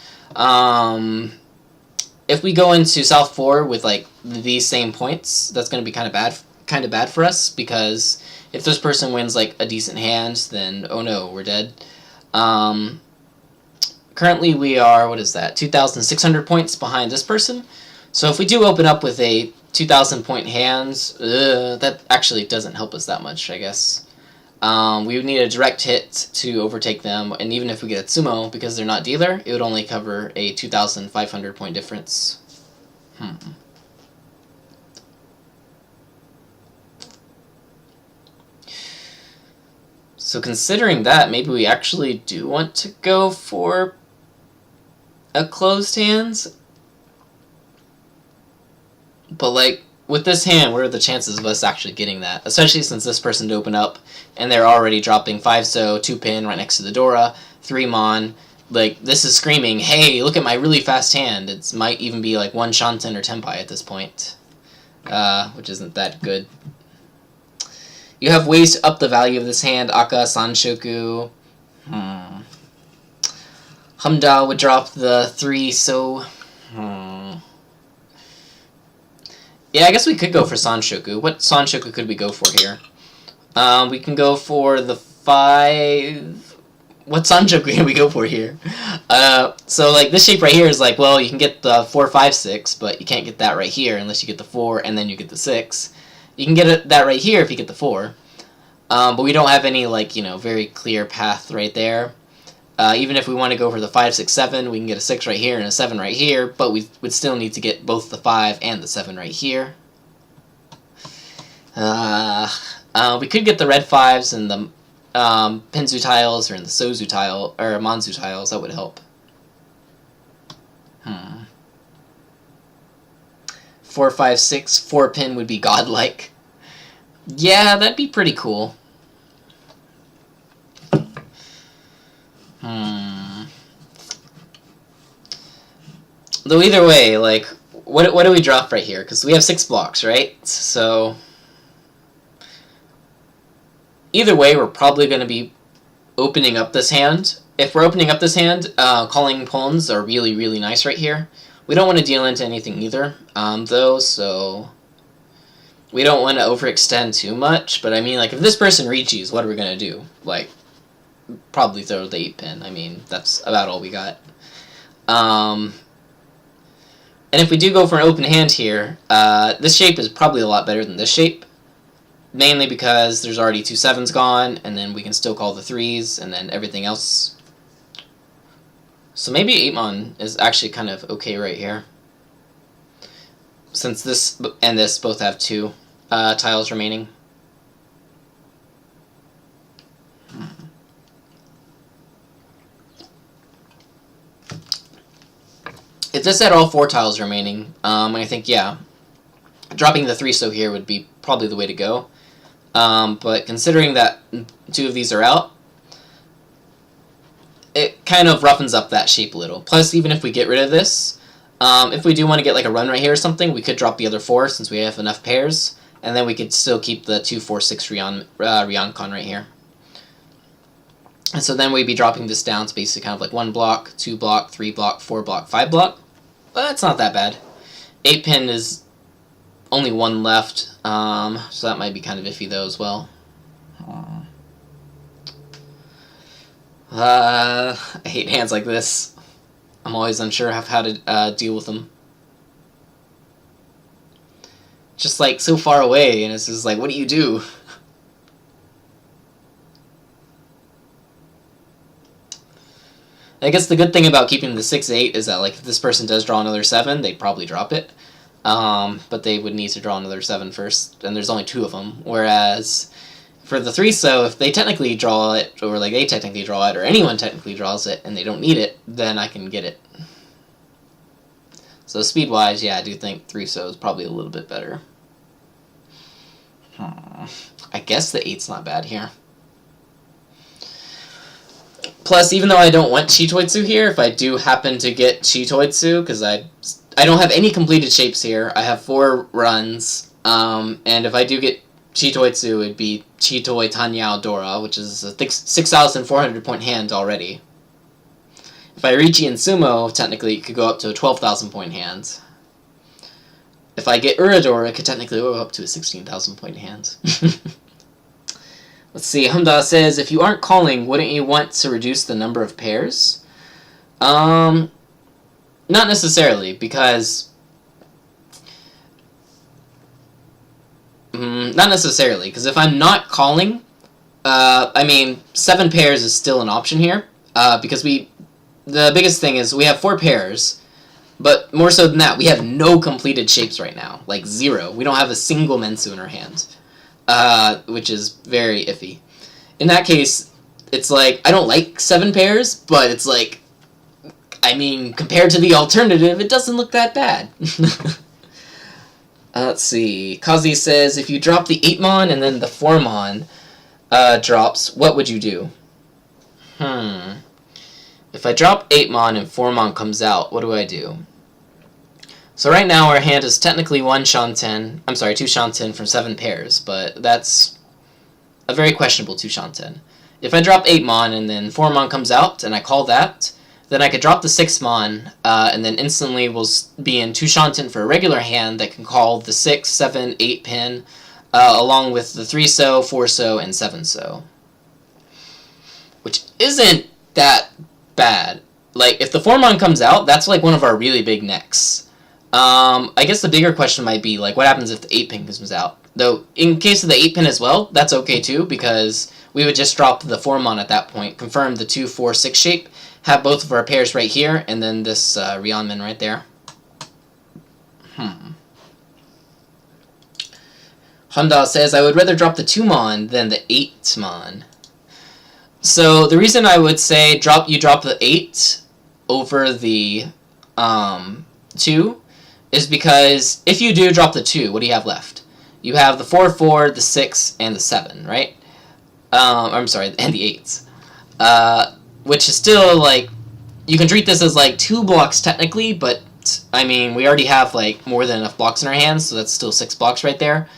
If we go into South 4 with like these same points, that's going to be kind of bad for us, because if this person wins like a decent hand, then oh no, we're dead. Currently we are, what is that, 2,600 points behind this person. So if we do open up with a 2,000 point hand, that actually doesn't help us that much, I guess. We would need a direct hit to overtake them, and even if we get a Tsumo, because they're not dealer, it would only cover a 2,500 point difference. So considering that, maybe we actually do want to go for a closed hands. But like, with this hand, what are the chances of us actually getting that? Especially since this person to open up, and they're already dropping 5-so, 2-pin right next to the Dora, 3-mon. Like, this is screaming, hey, look at my really fast hand. It might even be like 1 Shanten or Tenpai at this point. Which isn't that good. You have ways to up the value of this hand, Aka, Sanshoku. Humda would drop the 3, so... Yeah, I guess we could go for Sanshoku. What Sanshoku could we go for here? We can go for the 5... What Sanshoku can we go for here? So, like, this shape right here is like, well, you can get the 4, 5, 6, but you can't get that right here unless you get the 4 and then you get the 6. You can get that right here if you get the 4. But we don't have any, like, you know, very clear path right there. Even if we want to go for the 5, 6, 7, we can get a 6 right here and a 7 right here, but we would still need to get both the 5 and the 7 right here. We could get the red 5s and the Penzu tiles or in the Sozu tile, or Manzu tiles. That would help. 4, 5, 6, 4 pin would be godlike. Yeah, that'd be pretty cool. Though either way, like, what do we drop right here? Because we have 6 blocks, right? So either way, we're probably going to be opening up this hand. If we're opening up this hand, calling pawns are really, really nice right here. We don't want to deal into anything either, though, so we don't want to overextend too much. But I mean, like, if this person reaches, what are we going to do? Like, probably throw the 8 pin. I mean, that's about all we got. And if we do go for an open hand here, this shape is probably a lot better than this shape. Mainly because there's already 2 7s gone, and then we can still call the 3s, and then everything else. So maybe 8mon is actually kind of okay right here. Since this and this both have 2 tiles remaining. If this had all 4 tiles remaining, I think, yeah, dropping the 3 so here would be probably the way to go. But considering that 2 of these are out, it kind of roughens up that shape a little. Plus, even if we get rid of this, if we do want to get like a run right here or something, we could drop the other 4 since we have enough pairs, and then we could still keep the 2, 4, 6 Ryoncon right here. And so then we'd be dropping this down to basically kind of like 1 block, 2 block, 3 block, 4 block, 5 block. But that's not that bad. 8 pin is only 1 left, so that might be kind of iffy though as well. I hate hands like this. I'm always unsure of how to deal with them. Just like so far away, and it's just like, what do you do? I guess the good thing about keeping the 6-8 is that, like, if this person does draw another 7, they'd probably drop it. But they would need to draw another 7 first, and there's only 2 of them. Whereas for the 3, so if they technically draw it, or like they technically draw it, or anyone technically draws it, and they don't need it, then I can get it. So speed-wise, yeah, I do think 3 so is probably a little bit better. I guess the 8's not bad here. Plus, even though I don't want Chitoitsu here, if I do happen to get Chitoitsu, because I don't have any completed shapes here, I have 4 runs, and if I do get Chitoitsu, it'd be Chitoi Tanyao Dora, which is a 6,400 point hand already. If I reach in Sumo, technically it could go up to a 12,000 point hand. If I get Uradora, it could technically go up to a 16,000 point hand. Let's see, Humda says, if you aren't calling, wouldn't you want to reduce the number of pairs? Not necessarily, because... not necessarily, because if I'm not calling, I mean, 7 pairs is still an option here, because the biggest thing is we have 4 pairs, but more so than that, we have no completed shapes right now, like 0. We don't have a single Mensu in our hand. Which is very iffy. In that case, it's like, I don't like 7 pairs, but it's like, I mean, compared to the alternative, it doesn't look that bad. Let's see. Kazi says, if you drop the 8mon and then the 4mon drops, what would you do? If I drop 8mon and 4mon comes out, what do I do? So right now our hand is technically 2 Shanten from 7 pairs, but that's a very questionable 2 Shanten. If I drop 8mon and then 4mon comes out and I call that, then I could drop the 6 mon, and then instantly we'll be in 2 Shanten for a regular hand that can call the 6, 7, 8 pin, along with the 3 so, 4 so, and 7 so. Which isn't that bad. Like, if the 4 mon comes out, that's like one of our really big necks. I guess the bigger question might be, like, what happens if the 8 pin comes out? Though, in case of the 8 pin as well, that's okay too, because we would just drop the 4 mon at that point, confirm the 2, 4, 6 shape, have both of our pairs right here, and then this Ryeonmin right there. Honda says, I would rather drop the 2 mon than the 8 mon. So the reason I would say you drop the 8 over the 2 is because if you do drop the 2, what do you have left? You have the 4, 4, the 6, and the 7, right? I'm sorry, and the 8s. Which is still, like, you can treat this as, like, 2 blocks technically, but, I mean, we already have, like, more than enough blocks in our hands, so that's still 6 blocks right there.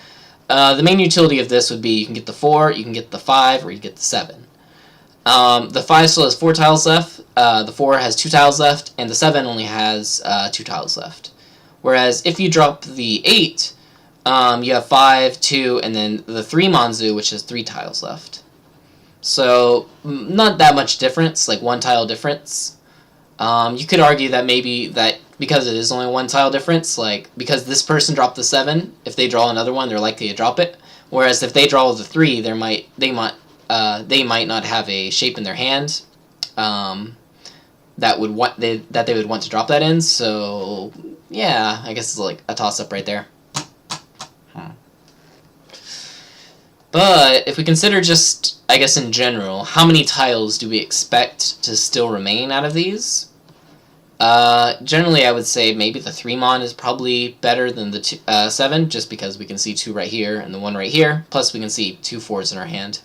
The main utility of this would be you can get the 4, you can get the 5, or you get the 7. The 5 still has 4 tiles left, the 4 has 2 tiles left, and the 7 only has 2 tiles left. Whereas if you drop the 8, you have 5, 2, and then the 3 Manzu, which has 3 tiles left. So, not that much difference, like 1 tile difference. You could argue that maybe that because it is only 1 tile difference, like, because this person dropped the 7, if they draw another one, they're likely to drop it. Whereas if they draw the 3, they might not have a shape in their hand that they would want to drop that in. So yeah, I guess it's like a toss up right there. But if we consider just, I guess in general, how many tiles do we expect to still remain out of these? Generally, I would say maybe the 3 mon is probably better than the 7, just because we can see 2 right here and the 1 right here. Plus, we can see 2 4s in our hand,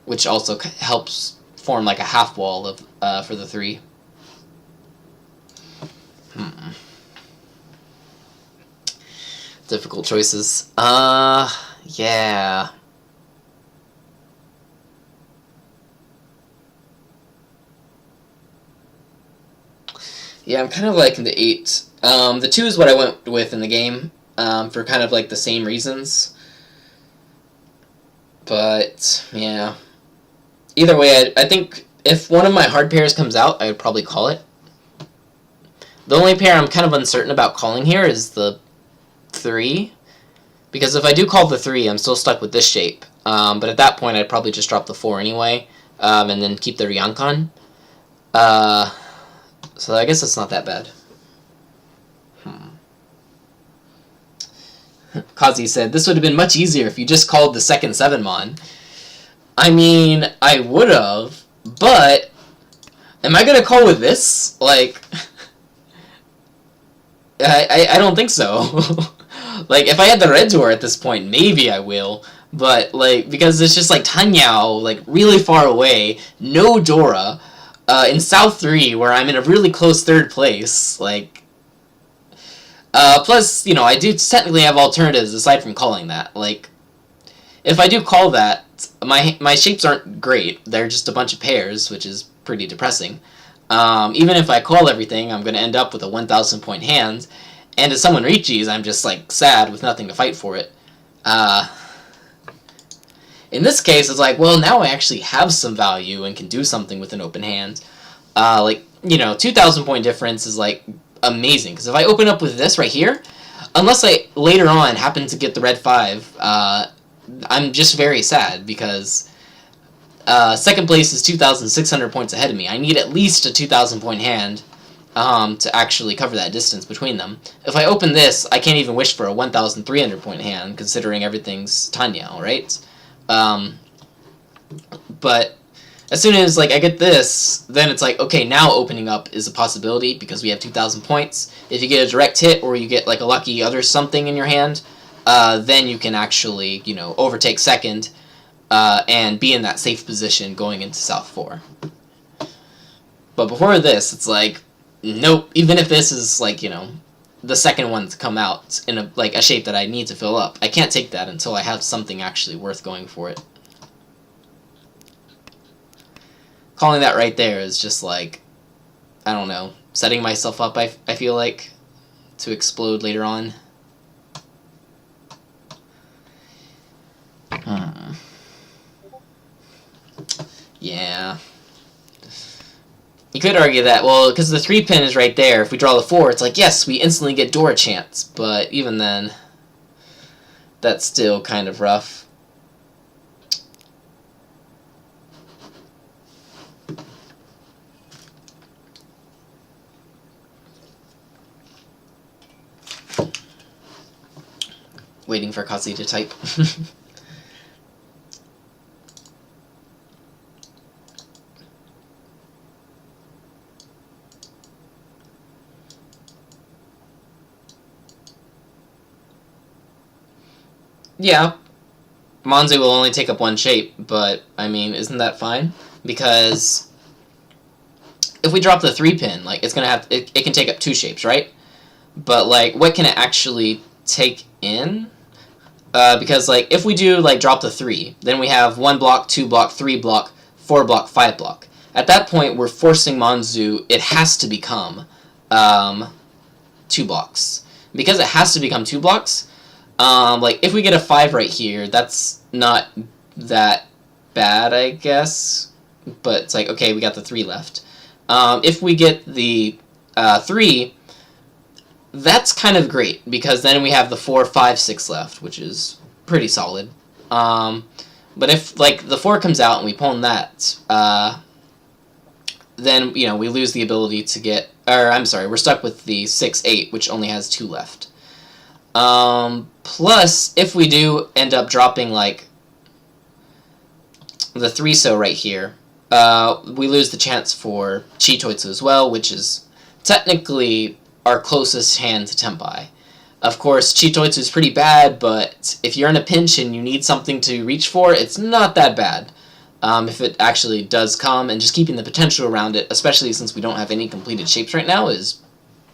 which also helps form like a half wall of for the 3. Difficult choices. Yeah. Yeah, I'm kind of liking the 8. The 2 is what I went with in the game, for kind of like the same reasons. But, yeah. Either way, I think if one of my hard pairs comes out, I would probably call it. The only pair I'm kind of uncertain about calling here is the 3. Because if I do call the 3, I'm still stuck with this shape. But at that point, I'd probably just drop the 4 anyway, and then keep the Ryankan. So I guess it's not that bad. Kazi said, this would have been much easier if you just called the second 7 mon. I mean, I would have, but am I going to call with this? Like, I don't think so. Like, if I had the red tour at this point, maybe I will. But, like, because it's just, like, Tenhou, like, really far away, no Dora, in South 3, where I'm in a really close 3rd place, like... plus, you know, I do technically have alternatives aside from calling that. Like, if I do call that, my shapes aren't great. They're just a bunch of pairs, which is pretty depressing. Even if I call everything, I'm going to end up with a 1,000 point hand. And if someone reaches, I'm just, like, sad with nothing to fight for it. In this case, it's like, well, now I actually have some value and can do something with an open hand. Like, you know, 2,000 point difference is, like, amazing. Because if I open up with this right here, unless I later on happen to get the red 5, I'm just very sad because second place is 2,600 points ahead of me. I need at least a 2,000 point hand to actually cover that distance between them. If I open this, I can't even wish for a 1,300 point hand, considering everything's Tenhou, right? But as soon as, like, I get this, then it's like, okay, now opening up is a possibility because we have 2,000 points. If you get a direct hit or you get, like, a lucky other something in your hand, then you can actually, you know, overtake second and be in that safe position going into South 4. But before this, it's like, nope, even if this is, like, you know, the second one to come out in a, like, a shape that I need to fill up, I can't take that until I have something actually worth going for it. Calling that right there is just like, I don't know, setting myself up, I feel like, to explode later on. Yeah. You could argue that, well, because the 3 pin is right there, if we draw the 4, it's like, yes, we instantly get door chance, but even then, that's still kind of rough. Waiting for Kazi to type. Yeah, Monzu will only take up 1 shape, but, I mean, isn't that fine? Because if we drop the 3 pin, like, it's gonna have, it can take up 2 shapes, right? But, like, what can it actually take in? Because, like, if we do, like, drop the 3, then we have 1 block, 2 block, 3 block, 4 block, 5 block. At that point, we're forcing Monzu, it has to become 2 blocks. Because it has to become 2 blocks, like, if we get a 5 right here, that's not that bad, I guess. But it's like, okay, we got the 3 left. If we get the 3, that's kind of great, because then we have the 4, 5, 6 left, which is pretty solid. But if, like, the 4 comes out and we pawn that, then, you know, we lose the ability to get... Or, I'm sorry, we're stuck with the 6, 8, which only has 2 left. Plus, if we do end up dropping, like, the 3-so right here, we lose the chance for Chitoitsu as well, which is technically our closest hand to Tenpai. Of course, Chitoitsu is pretty bad, but if you're in a pinch and you need something to reach for, it's not that bad. If it actually does come, and just keeping the potential around it, especially since we don't have any completed shapes right now, is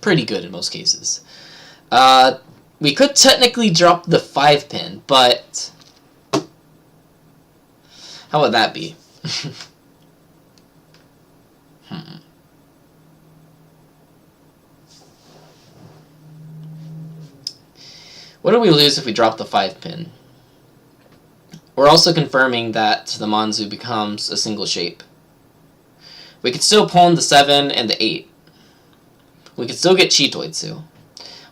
pretty good in most cases. We could technically drop the 5 pin, but how would that be? What do we lose if we drop the 5 pin? We're also confirming that the Monzu becomes a single shape. We could still pawn the 7 and the 8. We could still get Chitoitsu.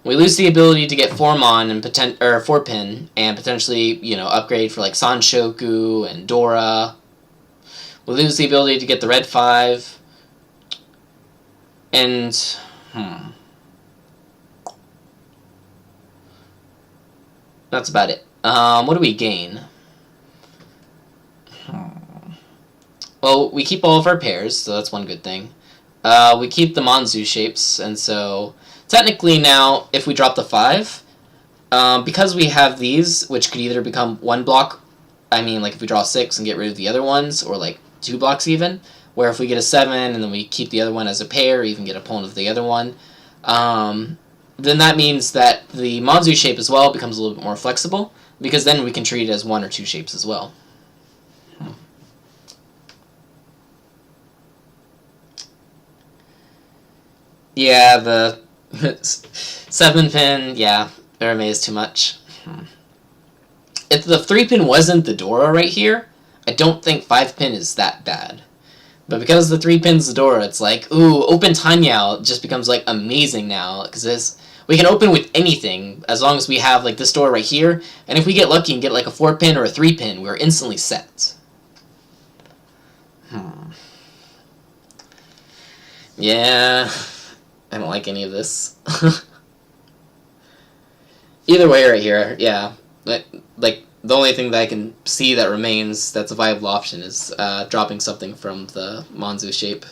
We lose the ability to get 4 mon and 4 pin and potentially, you know, upgrade for like Sanshoku and Dora. We lose the ability to get the red 5. And that's about it. What do we gain? Well, we keep all of our pairs, so that's one good thing. We keep the Monzu shapes, and so technically now, if we drop the 5, because we have these, which could either become 1 block, I mean, like if we draw 6 and get rid of the other ones, or like 2 blocks even, where if we get a 7 and then we keep the other one as a pair, or even get a pawn of the other one, then that means that the Monzu shape as well becomes a little bit more flexible, because then we can treat it as 1 or 2 shapes as well. Yeah, the 7 pin, yeah, Urame is too much. If the 3 pin wasn't the Dora right here, I don't think 5 pin is that bad. But because the 3 pin's the Dora, it's like, ooh, open Tanyao just becomes like amazing now, because we can open with anything as long as we have like this Dora right here, and if we get lucky and get like a 4 pin or a 3 pin, we're instantly set. Yeah, I don't like any of this. Either way right here, yeah. Like, the only thing that I can see that remains that's a viable option is dropping something from the Monzu shape.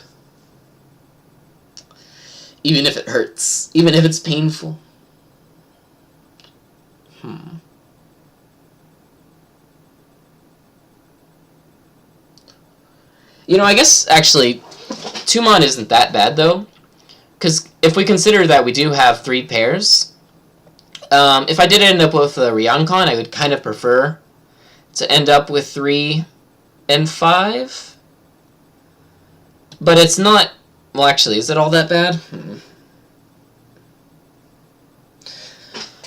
Even if it hurts. Even if it's painful. You know, I guess, actually, 2 mon isn't that bad, though. Because if we consider that we do have 3 pairs, if I did end up with a Ryankon, I would kind of prefer to end up with 3 and 5. But it's not Well, actually, is it all that bad?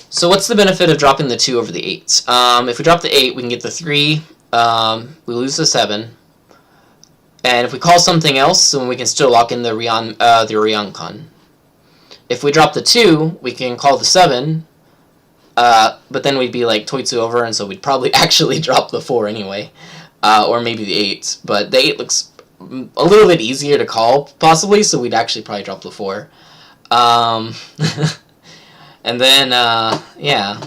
So what's the benefit of dropping the 2 over the 8? If we drop the 8, we can get the 3. We lose the 7. And if we call something else, then we can still lock in the Ryokan. If we drop the 2, we can call the 7. But then we'd be like Toitsu over, and so we'd probably actually drop the 4 anyway. Or maybe the 8. But the 8 looks a little bit easier to call, possibly, so we'd actually probably drop the 4. And then, yeah.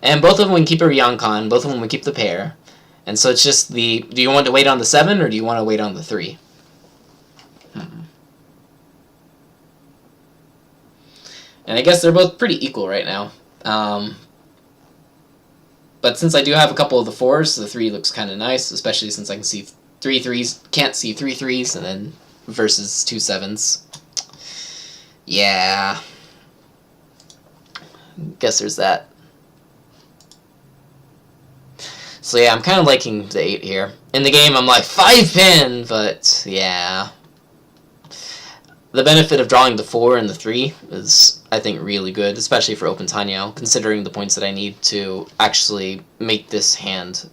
And both of them we can keep a Ryokan, both of them we keep the pair. And so it's just the, do you want to wait on the 7 or do you want to wait on the 3? And I guess they're both pretty equal right now. But since I do have a couple of the 4s, the 3 looks kind of nice, especially since I can see 3 3s, can't see 3 3s, and then versus 2 7s. Yeah. Guess there's that. So yeah, I'm kind of liking the 8 here. In the game, I'm like 5-pin, but yeah. The benefit of drawing the 4 and the 3 is, I think, really good, especially for Open Tenhou, considering the points that I need to actually make this hand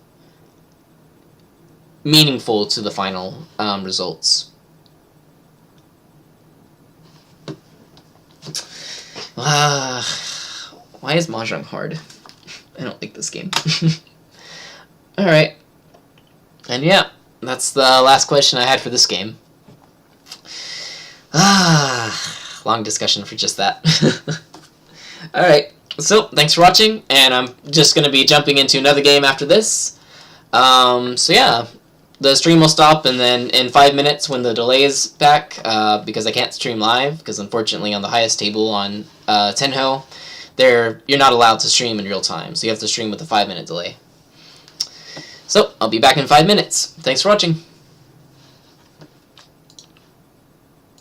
meaningful to the final results. Why is Mahjong hard? I don't like this game. Alright. And yeah, that's the last question I had for this game. Long discussion for just that. Alright, so thanks for watching, and I'm just going to be jumping into another game after this. So yeah, the stream will stop, and then in 5 minutes when the delay is back, because I can't stream live, because unfortunately on the highest table on Tenhou, you're not allowed to stream in real time, so you have to stream with a 5-minute delay. So, I'll be back in 5 minutes. Thanks for watching.